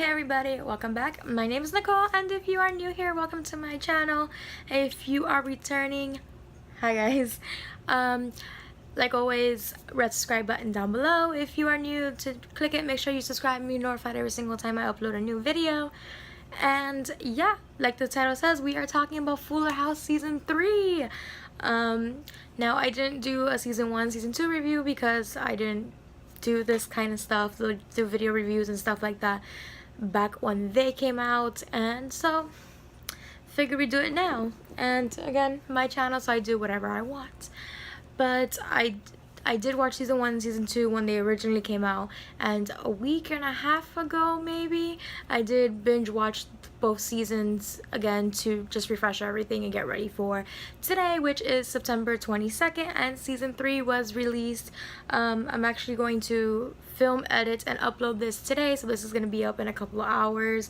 everybody, welcome back. My name is Nicole, and if you are new here, welcome to my channel. If you are returning, hi guys. Like always, red subscribe button down below. If you are new, to click it, make sure you subscribe and be notified every single time I upload a new video. And yeah, like the title says, we are talking about Fuller House season 3. Now I didn't do a season 1, season 2 review because I didn't do this kind of stuff, do video reviews and stuff like that back when they came out, and so figure we do it now. And again, my channel, so I do whatever I want. But I did watch season 1 and season 2 when they originally came out, and a week and a half ago maybe I did binge watch both seasons again to just refresh everything and get ready for today, which is September 22nd, and season 3 was released. I'm actually going to film, edit, and upload this today, so this is going to be up in a couple of hours.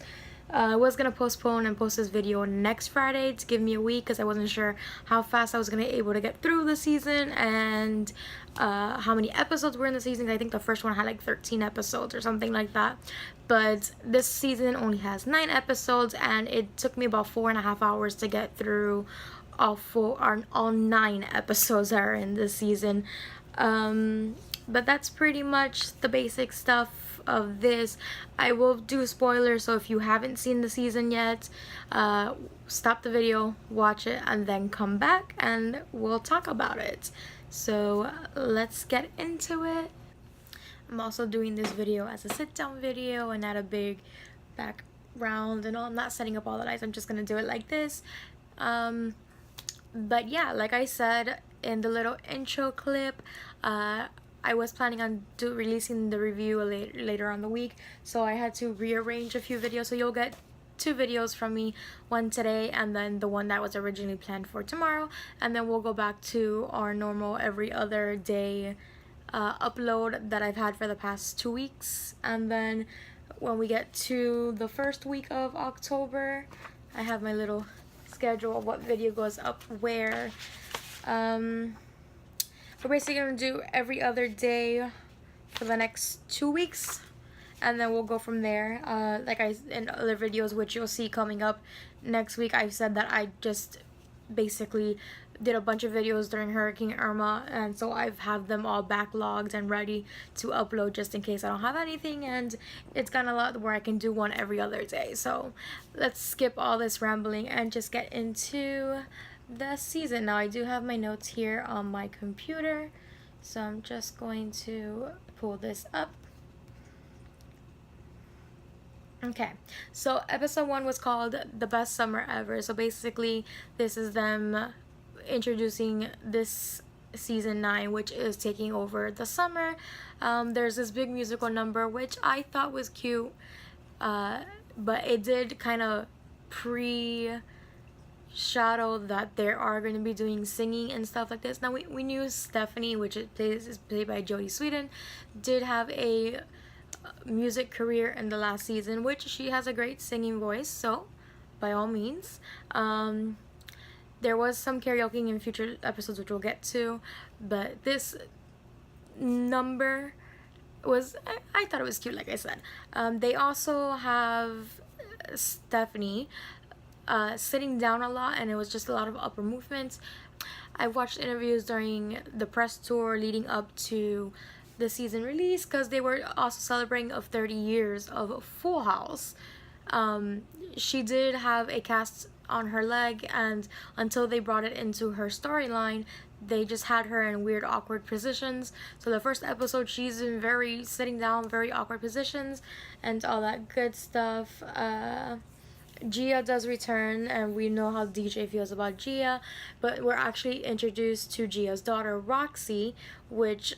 I was going to postpone and post this video next Friday to give me a week because I wasn't sure how fast I was going to be able to get through the season and how many episodes were in the season. I think the first one had like 13 episodes or something like that. But this season only has 9 episodes, and it took me about 4.5 hours to get through all 9 episodes that are in this season. But that's pretty much the basic stuff of this. I will do spoilers, so if you haven't seen the season yet, stop the video, watch it, and then come back and we'll talk about it. So let's get into it. I'm also doing this video as a sit-down video and not a big background and all. I'm not setting up all the lights, I'm just gonna do it like this. But yeah, like I said in the little intro clip, I was planning on releasing the review later on the week, so I had to rearrange a few videos. So you'll get 2 videos from me, one today and then the one that was originally planned for tomorrow, and then we'll go back to our normal every other day upload that I've had for the past 2 weeks. And then when we get to the first week of October, I have my little schedule of what video goes up where. We're basically going to do every other day for the next 2 weeks, and then we'll go from there. Like in other videos, which you'll see coming up next week, I've said that I just basically did a bunch of videos during Hurricane Irma, and so I've have them all backlogged and ready to upload just in case I don't have anything, and it's gotten a lot where I can do one every other day. So let's skip all this rambling and just get into the season. Now I do have my notes here on my computer, so I'm just going to pull this up. Okay, so episode 1 was called The Best Summer Ever. So basically this is them introducing this season 9, which is taking over the summer. There's this big musical number which I thought was cute, but it did kind of shadow that they are going to be doing singing and stuff like this. Now we knew Stephanie, which is played by Jodie Sweetin, did have a music career in the last season, which she has a great singing voice, so by all means. There was some karaoke in future episodes, which we'll get to, but this number was, I thought it was cute, like I said. They also have Stephanie sitting down a lot, and it was just a lot of upper movements. I watched interviews during the press tour leading up to the season release because they were also celebrating of 30 years of Full House. She did have a cast on her leg, and until they brought it into her storyline, they just had her in weird awkward positions. So the first episode, she's in very sitting down, very awkward positions and all that good stuff. Gia does return, and we know how DJ feels about Gia, but we're actually introduced to Gia's daughter, Roxy, which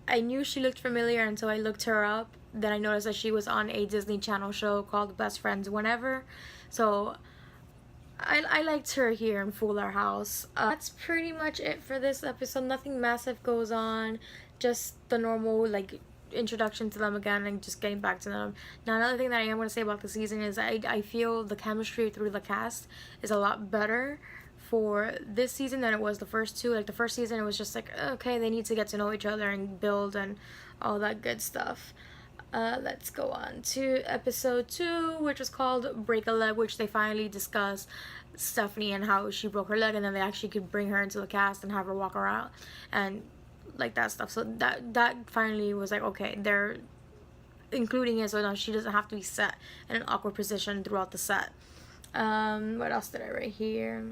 I knew she looked familiar until I looked her up. Then I noticed that she was on a Disney Channel show called Best Friends Whenever, so I liked her here in Fuller House. That's pretty much it for this episode. Nothing massive goes on, just the normal like introduction to them again and just getting back to them. Now another thing that I am going to say about the season is I feel the chemistry through the cast is a lot better for this season than it was the first 2. Like the first season, it was just like, okay, they need to get to know each other and build and all that good stuff. Let's go on to episode 2, which was called Break a Leg, which they finally discuss Stephanie and how she broke her leg, and then they actually could bring her into the cast and have her walk around and like that stuff. So that finally was like, okay, they're including it so now she doesn't have to be set in an awkward position throughout the set. What else did I write here?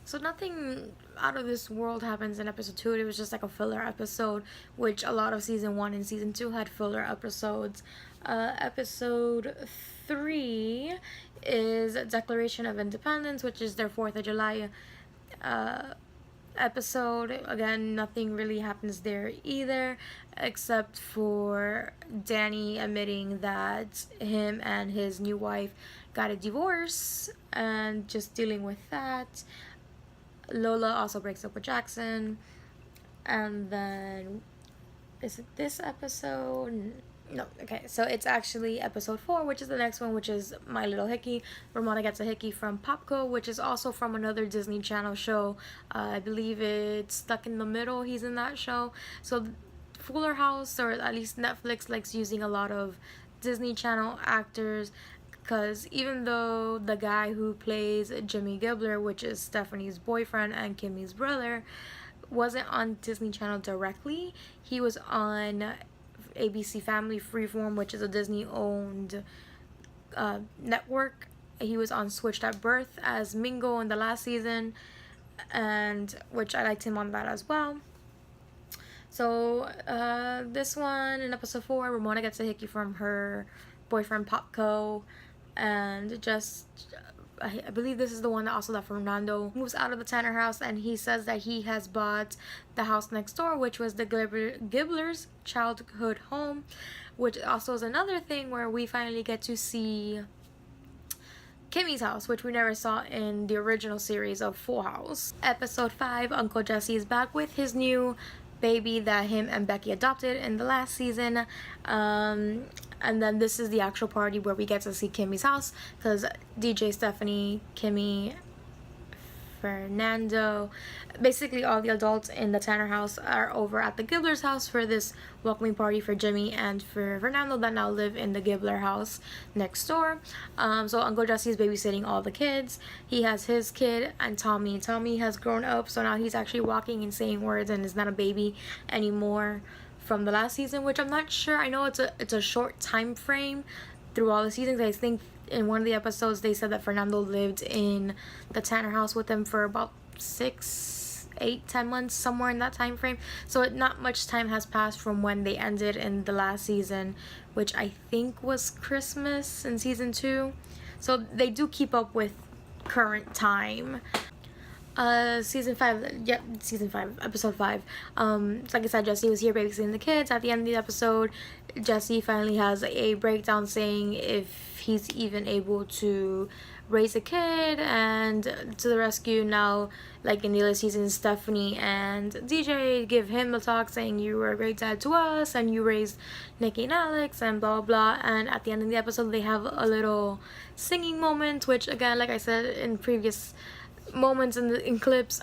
So nothing out of this world happens in episode 2. It was just like a filler episode, which a lot of season 1 and season 2 had filler episodes. Episode 3 is Declaration of Independence, which is their 4th of July episode. Again, nothing really happens there either, except for Danny admitting that him and his new wife got a divorce and just dealing with that. Lola also breaks up with Jackson. And then, is it this episode? No, okay, so it's actually episode 4, which is the next one, which is My Little Hickey. Ramona gets a hickey from Popco, which is also from another Disney Channel show. I believe it's Stuck in the Middle. He's in that show. So Fuller House, or at least Netflix, likes using a lot of Disney Channel actors, because even though the guy who plays Jimmy Gibbler, which is Stephanie's boyfriend and Kimmy's brother, wasn't on Disney Channel directly, he was on ABC Family Freeform, which is a Disney-owned network. He was on Switched at Birth as Mingo in the last season, and which I liked him on that as well. So this one, in episode 4, Ramona gets a hickey from her boyfriend Popco, and just I believe this is the one that also that Fernando moves out of the Tanner house, and he says that he has bought the house next door, which was the Gibbler's childhood home, which also is another thing where we finally get to see Kimmy's house, which we never saw in the original series of Full House. Episode 5, Uncle Jesse is back with his new baby that him and Becky adopted in the last season. And then this is the actual party where we get to see Kimmy's house, because DJ, Stephanie, Kimmy, Fernando, basically all the adults in the Tanner house are over at the Gibbler's house for this welcoming party for Jimmy and for Fernando that now live in the Gibbler house next door. So Uncle Jesse is babysitting all the kids. He has his kid and Tommy. Tommy has grown up, so now he's actually walking and saying words and is not a baby anymore from the last season, which I'm not sure. I know it's a short time frame through all the seasons. I think in one of the episodes they said that Fernando lived in the Tanner house with them for about 6, 8, 10 months, somewhere in that time frame. So not much time has passed from when they ended in the last season, which I think was Christmas in season 2. So they do keep up with current time. Season 5, episode 5. Like I said, Jesse was here babysitting the kids. At the end of the episode, Jesse finally has a breakdown saying if he's even able to raise a kid, and to the rescue now, like in the other seasons, Stephanie and DJ give him a talk saying you were a great dad to us and you raised Nikki and Alex and blah blah blah. And at the end of the episode they have a little singing moment, which again, like I said in previous moments in clips,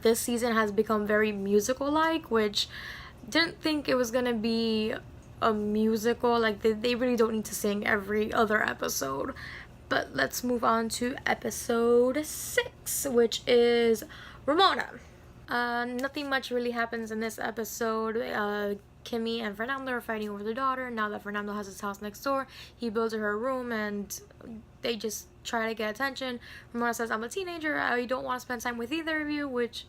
this season has become very musical like, which didn't think it was gonna be a musical. Like they really don't need to sing every other episode. But let's move on to episode 6, which is Ramona. Nothing much really happens in this episode. Kimmy and Fernando are fighting over their daughter. Now that Fernando has his house next door, he builds her a room and they just try to get attention. Ramona says, I'm a teenager, I don't want to spend time with either of you, which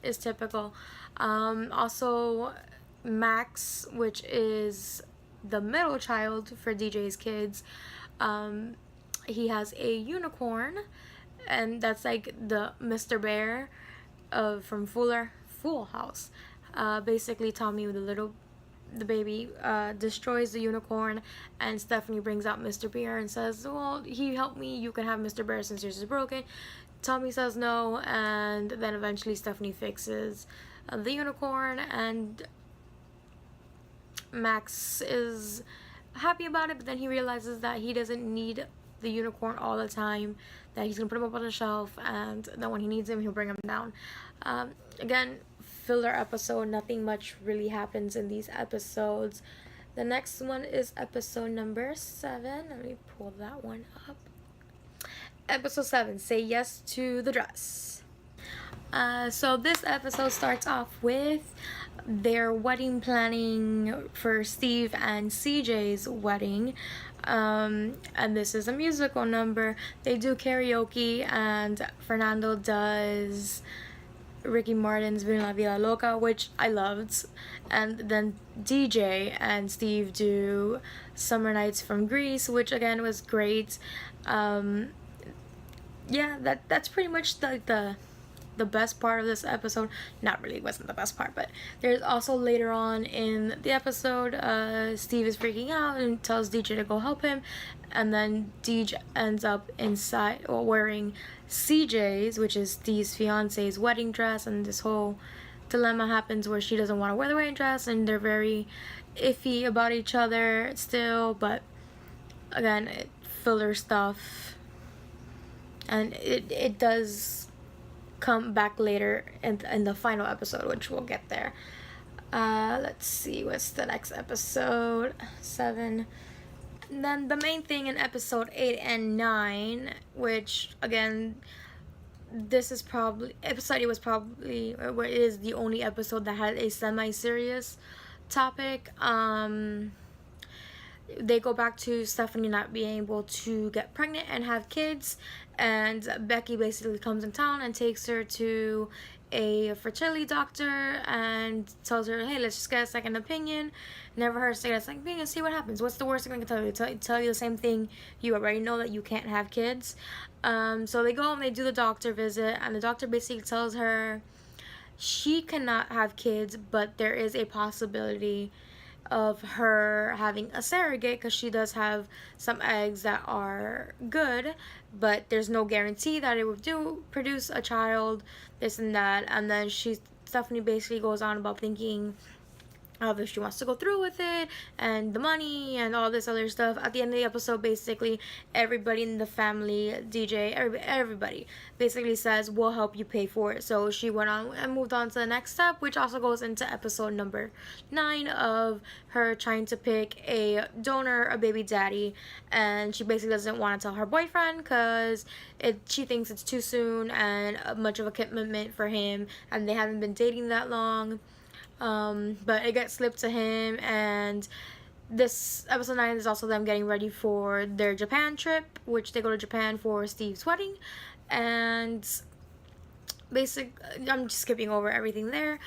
is typical. Also, Max, which is the middle child for DJ's kids, he has a unicorn, and that's like the Mr. Bear from Full House. Basically, Tommy, the baby, destroys the unicorn, and Stephanie brings out Mr. Bear and says, well, he helped me, you can have Mr. Bear since yours is broken. Tommy says no, and then eventually Stephanie fixes the unicorn, and Max is happy about it, but then he realizes that he doesn't need the unicorn all the time, that he's gonna put him up on the shelf, and then when he needs him, he'll bring him down. Again, filler episode, nothing much really happens in these episodes. The next one is episode number 7. Let me pull that one up. Episode 7, Say Yes to the Dress. So this episode starts off with their wedding planning for Steve and CJ's wedding. And this is a musical number. They do karaoke, and Fernando does Ricky Martin's Viva la Vida Loca, which I loved. And then DJ and Steve do Summer Nights from Greece, which again was great. Yeah, that's pretty much the best part of this episode. Not really, wasn't the best part, but there's also later on in the episode, Steve is freaking out and tells DJ to go help him, and then DJ ends up inside or wearing CJ's, which is Steve's fiance's wedding dress, and this whole dilemma happens where she doesn't want to wear the wedding dress, and they're very iffy about each other still, but again, filler stuff, and it does come back later in the final episode, which we'll get there. Let's see, what's the next episode? 7. And then the main thing in episode 8 and 9, which again, this is probably episode 8 was probably, or it is the only episode that had a semi-serious topic. They go back to Stephanie not being able to get pregnant and have kids, and Becky basically comes in town and takes her to a fertility doctor and tells her, hey, let's just get a second opinion. Never heard a second opinion, see what happens. What's the worst thing I can tell you? Tell you the same thing you already know, that you can't have kids. So they go and they do the doctor visit, and the doctor basically tells her she cannot have kids, but there is a possibility of her having a surrogate, because she does have some eggs that are good, but there's no guarantee that it would produce a child, this and that. And then Stephanie basically goes on about thinking of if she wants to go through with it, and the money and all this other stuff. At the end of the episode, basically everybody in the family, DJ, everybody basically says, we'll help you pay for it. So she went on and moved on to the next step, which also goes into episode number 9 of her trying to pick a donor, a baby daddy, and she basically doesn't want to tell her boyfriend because she thinks it's too soon and much of a commitment for him, and they haven't been dating that long. But it gets slipped to him, and this episode 9 is also them getting ready for their Japan trip, which they go to Japan for Steve's wedding. And I'm just skipping over everything there.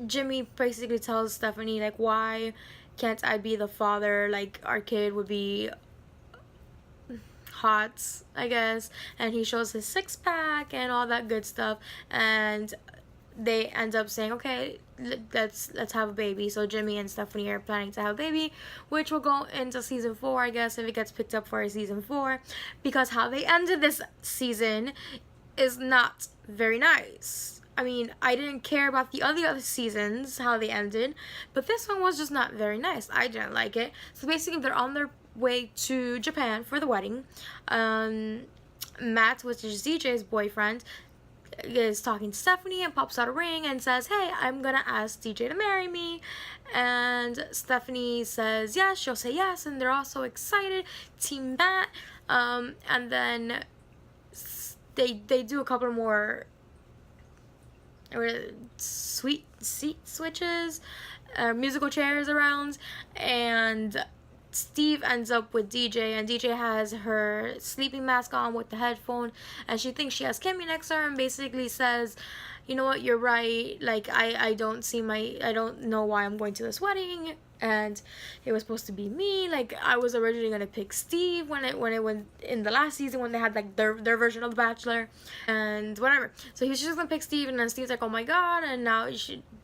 Jimmy basically tells Stephanie, like, why can't I be the father? Like, our kid would be hot, I guess. And he shows his 6-pack and all that good stuff, and they end up saying, okay, let's have a baby. So Jimmy and Stephanie are planning to have a baby, which will go into season 4, I guess, if it gets picked up for a season 4, because how they ended this season is not very nice. I mean, I didn't care about the other seasons, how they ended, but this one was just not very nice. I didn't like it. So basically, they're on their way to Japan for the wedding. Matt, which is DJ's boyfriend, is talking to Stephanie and pops out a ring and says, hey, I'm gonna ask DJ to marry me. And Stephanie says yes, she'll say yes, and they're all so excited, Team Matt. And then they do a couple more sweet seat switches, musical chairs around, and Steve ends up with DJ, and DJ has her sleeping mask on with the headphone, and she thinks she has Kimmy next to her, and basically says, you know what, you're right, like, I don't know why I'm going to this wedding, and it was supposed to be me. Like, I was originally gonna pick Steve when it went in the last season, when they had like their version of The Bachelor and whatever. So he was just gonna pick Steve, and then Steve's like, oh my god, and now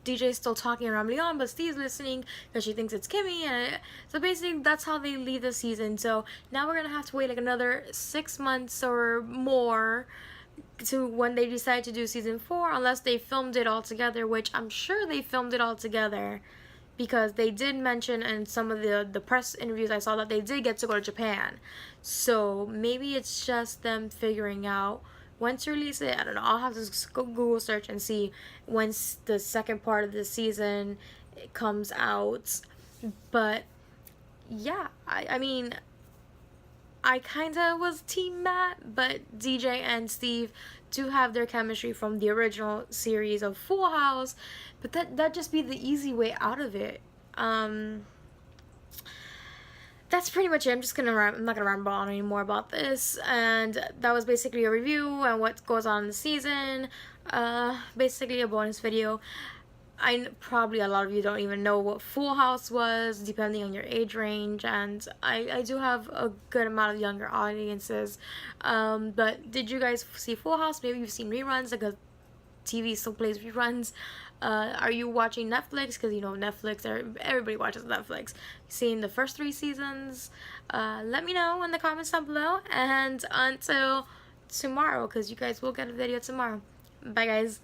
DJ's still talking and rambling on, but Steve's listening because she thinks it's Kimmy, and so basically that's how they leave the season. So now we're gonna have to wait like another 6 months or more to when they decide to do season 4, unless they filmed it all together, which I'm sure they filmed it all together, because they did mention in some of the press interviews I saw that they did get to go to Japan. So maybe it's just them figuring out when to release it. I don't know. I'll have to go Google search and see when the second part of the season comes out. But yeah, I mean, I kind of was Team Matt, but DJ and Steve do have their chemistry from the original series of Full House, but that just be the easy way out of it. That's pretty much it. I'm not gonna ramble on anymore about this, and that was basically a review and what goes on in the season. Basically a bonus video. I probably a lot of you don't even know what Full House was, depending on your age range, and I do have a good amount of younger audiences. But did you guys see Full House? Maybe you've seen reruns, because TV still plays reruns. Are you watching Netflix? Because you know Netflix, everybody watches Netflix. Seeing the first 3 seasons? Let me know in the comments down below. And until tomorrow, because you guys will get a video tomorrow. Bye, guys.